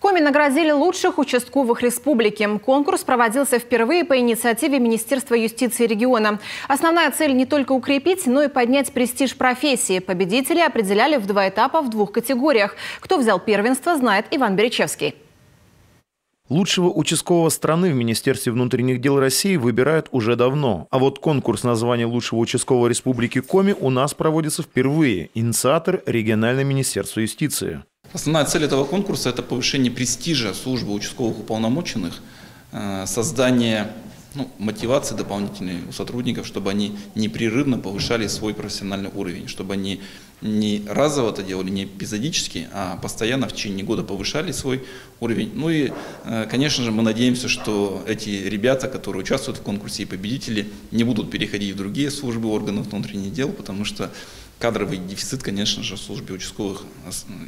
Коми наградили лучших участковых республики. Конкурс проводился впервые по инициативе Министерства юстиции региона. Основная цель не только укрепить, но и поднять престиж профессии. Победители определяли в 2 этапа в 2 категориях. Кто взял первенство, знает Иван Беречевский. Лучшего участкового страны в Министерстве внутренних дел России выбирают уже давно. А вот конкурс на звание лучшего участкового республики Коми у нас проводится впервые. Инициатор – региональное министерство юстиции. Основная цель этого конкурса – это повышение престижа службы участковых уполномоченных, создание мотивации дополнительной у сотрудников, чтобы они непрерывно повышали свой профессиональный уровень, чтобы они не разово это делали, не эпизодически, а постоянно в течение года повышали свой уровень. Ну и, конечно же, мы надеемся, что эти ребята, которые участвуют в конкурсе и победители, не будут переходить в другие службы органов внутренних дел, потому что кадровый дефицит, конечно же, в службе участковых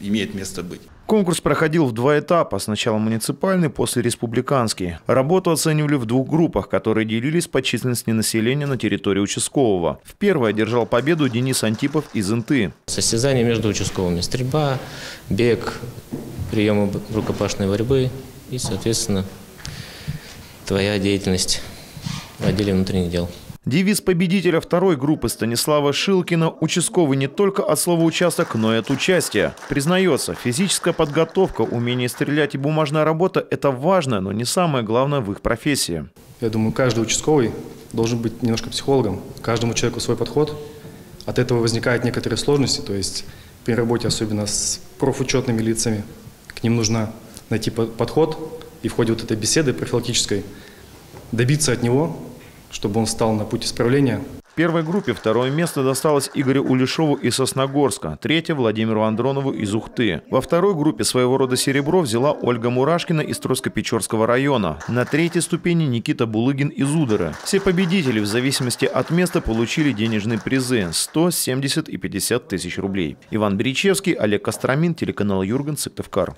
имеет место быть. Конкурс проходил в 2 этапа. Сначала муниципальный, после республиканский. Работу оценивали в 2 группах, которые делились по численности населения на территории участкового. В первой одержал победу Денис Антипов из Инты. Состязания между участковыми. Стрельба, бег, приемы рукопашной борьбы и, соответственно, твоя деятельность в отделе внутренних дел. Девиз победителя 2-й группы Станислава Шилкина – участковый не только от слова «участок», но и от участия. Признается, физическая подготовка, умение стрелять и бумажная работа – это важно, но не самое главное в их профессии. Я думаю, каждый участковый должен быть немножко психологом. Каждому человеку свой подход. От этого возникают некоторые сложности, то есть при работе, особенно с профучетными лицами, к ним нужно найти подход и в ходе вот этой беседы профилактической добиться от него, чтобы он встал на путь исправления. В первой группе 2-е место досталось Игорю Улешову из Сосногорска, 3-е – Владимиру Андронову из Ухты. Во 2-й группе своего рода серебро взяла Ольга Мурашкина из Тройско-Печорского района. На 3-й ступени Никита Булыгин из Удары. Все победители в зависимости от места получили денежные призы – 100, 70 и 50 тысяч рублей. Иван Беречевский, Олег Костромин, телеканал Юрган, Сыктывкар.